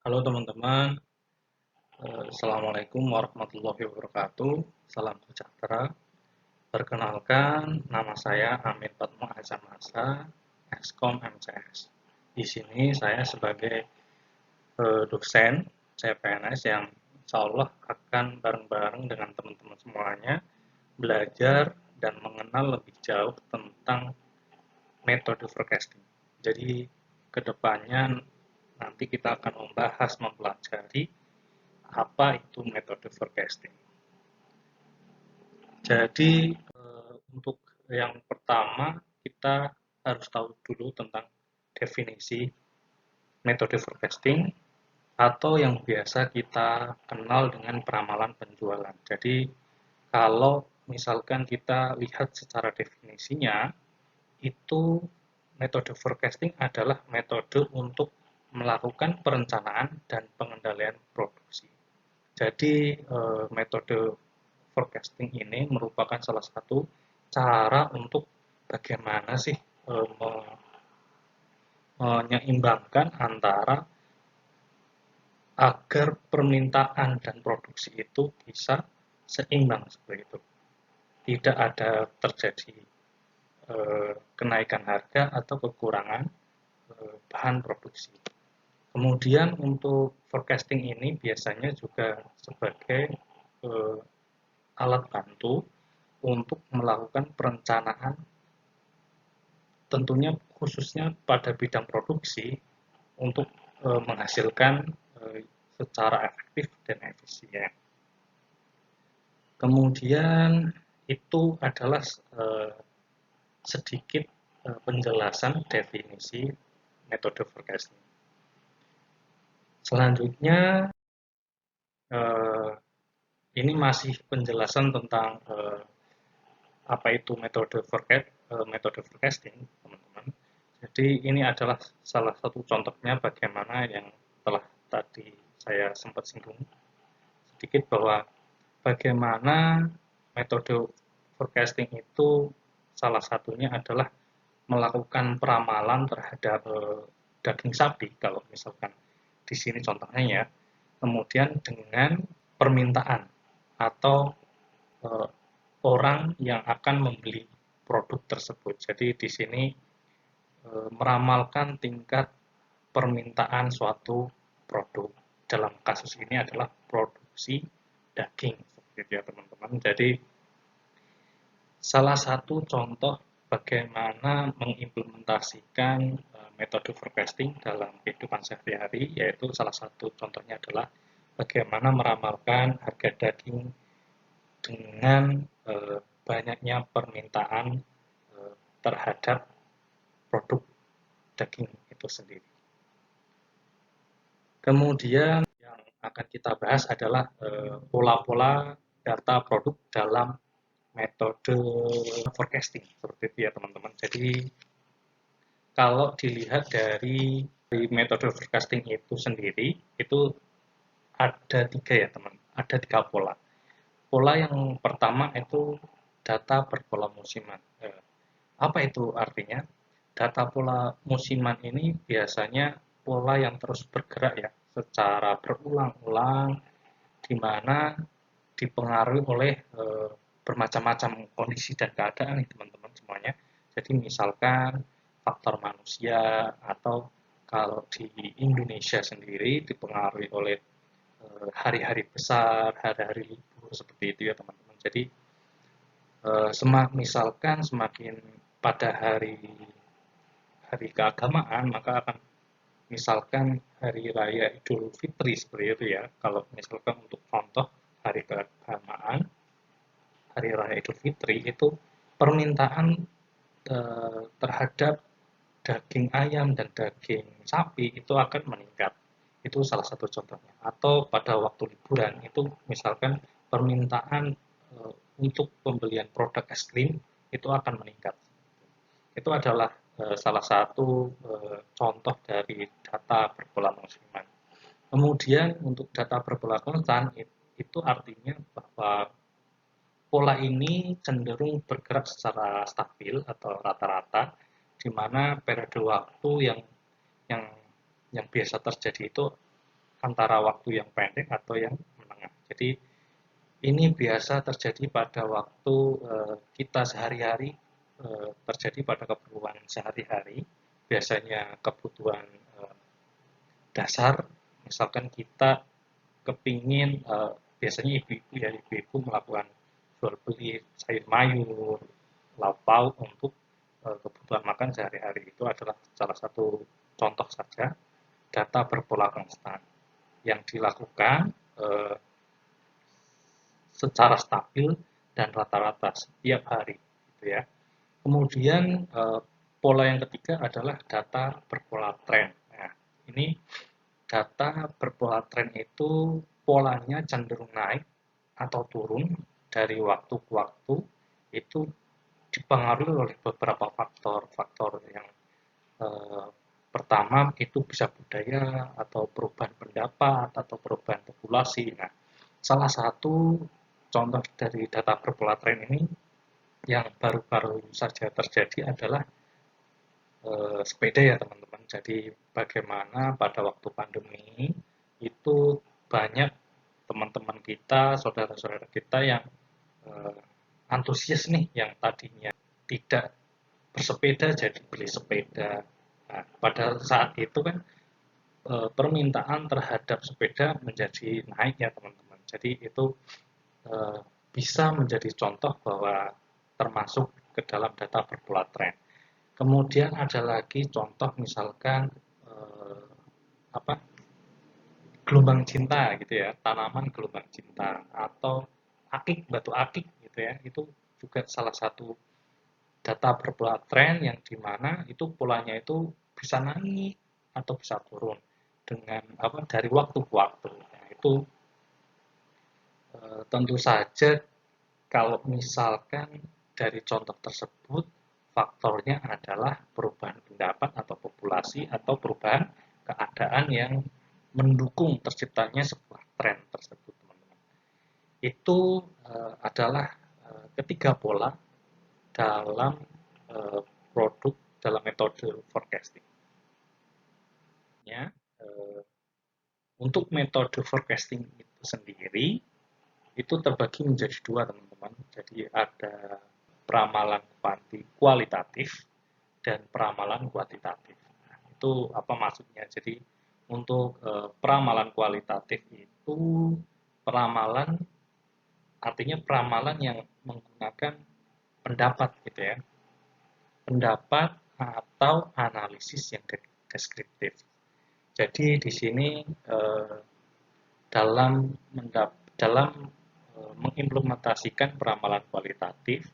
Halo teman-teman, Assalamualaikum warahmatullahi wabarakatuh. Salam sejahtera. Perkenalkan, nama saya Amin Fatma Azamasa, Ekskom MCS. Di sini saya sebagai dosen CPNS yang insya Allah akan bareng-bareng dengan teman-teman semuanya belajar dan mengenal lebih jauh tentang metode forecasting. Jadi kedepannya nanti kita akan membahas, mempelajari apa itu metode forecasting. Jadi untuk yang pertama kita harus tahu dulu tentang definisi metode forecasting atau yang biasa kita kenal dengan peramalan penjualan. Jadi kalau misalkan kita lihat secara definisinya, itu metode forecasting adalah metode untuk melakukan perencanaan dan pengendalian produksi. Jadi metode forecasting ini merupakan salah satu cara untuk bagaimana sih menyeimbangkan antara agar permintaan dan produksi itu bisa seimbang seperti itu. Tidak ada terjadi kenaikan harga atau kekurangan bahan produksi. Kemudian untuk forecasting ini biasanya juga sebagai alat bantu untuk melakukan perencanaan tentunya khususnya pada bidang produksi untuk menghasilkan secara efektif dan efisien. Kemudian itu adalah sedikit penjelasan definisi metode forecasting. Selanjutnya ini masih penjelasan tentang apa itu metode forecasting, teman-teman. Jadi ini adalah salah satu contohnya bagaimana yang telah tadi saya sempat singgung sedikit bahwa bagaimana metode forecasting itu salah satunya adalah melakukan peramalan terhadap daging sapi kalau misalkan di sini contohnya ya. Kemudian dengan permintaan atau orang yang akan membeli produk tersebut. Jadi di sini meramalkan tingkat permintaan suatu produk. Dalam kasus ini adalah produksi daging, seperti itu ya teman-teman. Jadi salah satu contoh bagaimana mengimplementasikan metode forecasting dalam kehidupan sehari-hari, yaitu salah satu contohnya adalah bagaimana meramalkan harga daging dengan banyaknya permintaan terhadap produk daging itu sendiri. Kemudian yang akan kita bahas adalah pola-pola data produk dalam metode forecasting seperti itu ya teman-teman. Jadi kalau dilihat dari metode forecasting itu sendiri itu ada tiga ya teman, ada tiga pola. Pola yang pertama itu data berpola musiman. Apa itu artinya? Data pola musiman ini biasanya pola yang terus bergerak ya, secara berulang-ulang, di mana dipengaruhi oleh bermacam-macam kondisi dan keadaan nih teman-teman semuanya. Jadi misalkan faktor manusia atau kalau di Indonesia sendiri dipengaruhi oleh hari-hari besar, hari-hari libur seperti itu ya teman-teman. Jadi misalkan semakin pada hari keagamaan maka akan misalkan hari raya Idul Fitri seperti itu ya. Kalau misalkan untuk contoh hari keagamaan, hari raya Idul Fitri itu permintaan terhadap daging ayam dan daging sapi itu akan meningkat. Itu salah satu contohnya. Atau pada waktu liburan itu misalkan permintaan untuk pembelian produk es krim itu akan meningkat. Itu adalah salah satu contoh dari data berpola musiman. Kemudian untuk data berpola konstan itu artinya bahwa pola ini cenderung bergerak secara stabil atau rata-rata, di mana periode waktu yang yang biasa terjadi itu antara waktu yang pendek atau yang menengah. Jadi ini biasa terjadi pada waktu kita sehari-hari, terjadi pada keperluan sehari-hari, biasanya kebutuhan dasar, misalkan kita kepingin, biasanya ibu-ibu ya, ibu-ibu melakukan jual beli sayur mayur, lauk pauk untuk kebutuhan makan sehari-hari. Itu adalah salah satu contoh saja data berpola konstan yang dilakukan secara stabil dan rata-rata setiap hari, gitu ya. Kemudian pola yang ketiga adalah data berpola tren. Nah, ini data berpola tren itu polanya cenderung naik atau turun dari waktu ke waktu, itu dipengaruhi oleh beberapa faktor yang eh, pertama itu bisa budaya atau perubahan pendapat atau perubahan populasi. Nah, salah satu contoh dari data berpola tren ini yang baru-baru saja terjadi adalah sepeda ya teman-teman. Jadi bagaimana pada waktu pandemi itu banyak teman-teman kita, saudara-saudara kita yang eh, antusias nih, yang tadinya tidak bersepeda jadi beli sepeda. Nah, pada saat itu kan permintaan terhadap sepeda menjadi naik ya teman-teman. Jadi itu eh, bisa menjadi contoh bahwa termasuk ke dalam data berpola tren. Kemudian ada lagi contoh misalkan apa, gelombang cinta gitu ya, tanaman gelombang cinta atau akik, batu akik gitu ya, itu juga salah satu data berpola tren yang dimana itu polanya itu bisa naik atau bisa turun dengan apa, dari waktu ke waktu. Nah, itu tentu saja kalau misalkan dari contoh tersebut faktornya adalah perubahan pendapat atau populasi atau perubahan keadaan yang mendukung terciptanya sebuah tren tersebut, teman-teman. Itu adalah ketiga pola dalam produk dalam metode forecasting. Ya, untuk metode forecasting itu sendiri itu terbagi menjadi dua, teman-teman. Jadi ada peramalan kualitatif dan peramalan kuantitatif. Nah, itu apa maksudnya? Jadi untuk peramalan kualitatif itu peramalan, artinya peramalan yang menggunakan pendapat gitu ya. Pendapat atau analisis yang deskriptif. Jadi di sini dalam dalam mengimplementasikan peramalan kualitatif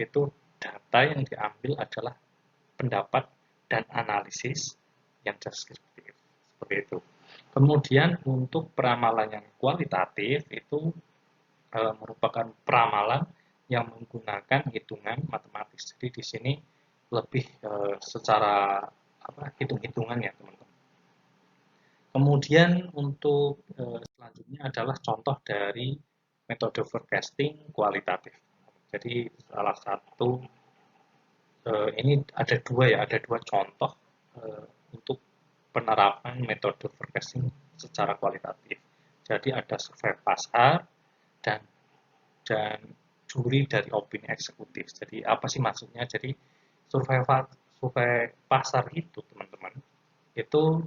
itu data yang diambil adalah pendapat dan analisis yang deskriptif, seperti itu. Kemudian untuk peramalan yang kualitatif itu merupakan peramalan yang menggunakan hitungan matematis. Jadi di sini lebih secara hitung-hitungan ya teman-teman. Kemudian untuk selanjutnya adalah contoh dari metode forecasting kualitatif. Jadi salah satu ini ada dua contoh untuk penerapan metode forecasting secara kualitatif. Jadi ada survei pasar dan juri dari opini eksekutif. Jadi apa sih maksudnya? Jadi survei pasar itu teman-teman itu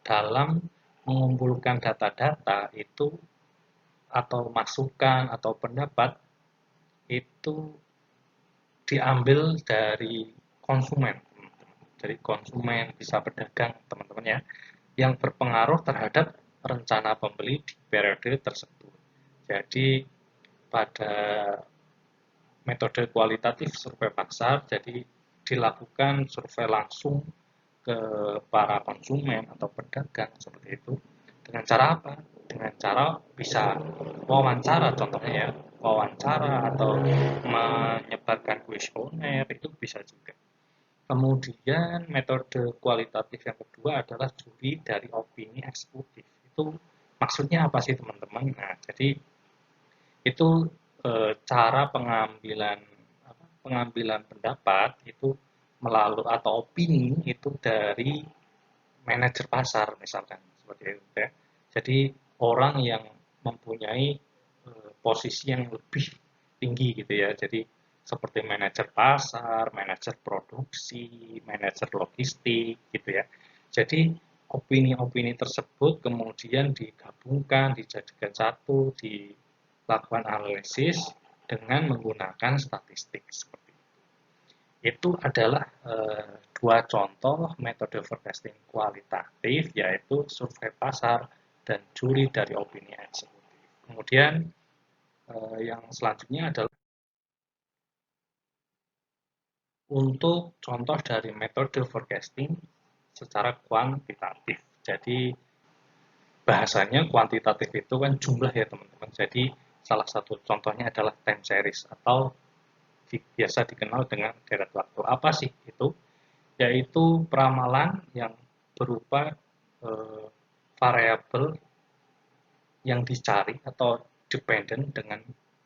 dalam mengumpulkan data-data itu atau masukan atau pendapat itu diambil dari konsumen, dari konsumen bisa pedagang teman-teman ya, yang berpengaruh terhadap rencana pembeli di periode tersebut. Jadi pada metode kualitatif survei pasar, jadi dilakukan survei langsung ke para konsumen atau pedagang seperti itu. Dengan cara apa? Dengan cara bisa wawancara, contohnya ya, wawancara atau menyebarkan kuesioner, itu bisa juga. Kemudian metode kualitatif yang kedua adalah juri dari opini eksekutif. Itu maksudnya apa sih teman-teman? Nah, jadi itu cara pengambilan pendapat itu melalui atau opini itu dari manajer pasar misalkan seperti itu ya. Jadi orang yang mempunyai posisi yang lebih tinggi gitu ya. Jadi seperti manajer pasar, manajer produksi, manajer logistik gitu ya. Jadi opini-opini tersebut kemudian digabungkan, dijadikan satu, dilakukan analisis dengan menggunakan statistik seperti itu. Itu adalah dua contoh metode forecasting kualitatif, yaitu survei pasar dan juri dari opini eksekutif. Kemudian yang selanjutnya adalah untuk contoh dari metode forecasting secara kuantitatif. Jadi bahasanya kuantitatif itu kan jumlah ya teman-teman. Jadi salah satu contohnya adalah time series atau biasa dikenal dengan deret waktu. Apa sih itu? Yaitu peramalan yang berupa variabel yang dicari atau dependent dengan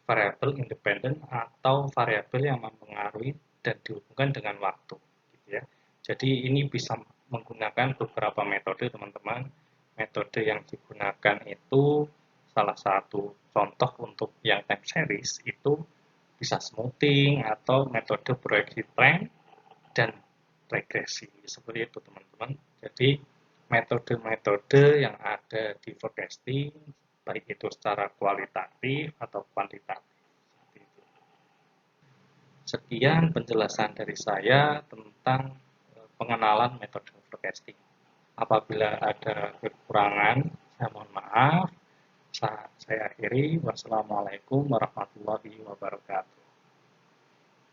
variabel independen atau variabel yang mempengaruhi dan dihubungkan dengan waktu. Gitu ya. Jadi ini bisa menggunakan beberapa metode teman-teman. Metode yang digunakan itu salah satu contoh untuk yang time series itu bisa smoothing atau metode proyeksi trend dan regresi. Seperti itu teman-teman. Jadi metode-metode yang ada di forecasting baik itu secara kualitatif atau kuantitatif. Sekian penjelasan dari saya tentang pengenalan metode forecasting. Apabila ada kekurangan, saya mohon maaf. Saya akhiri. Wassalamualaikum warahmatullahi wabarakatuh.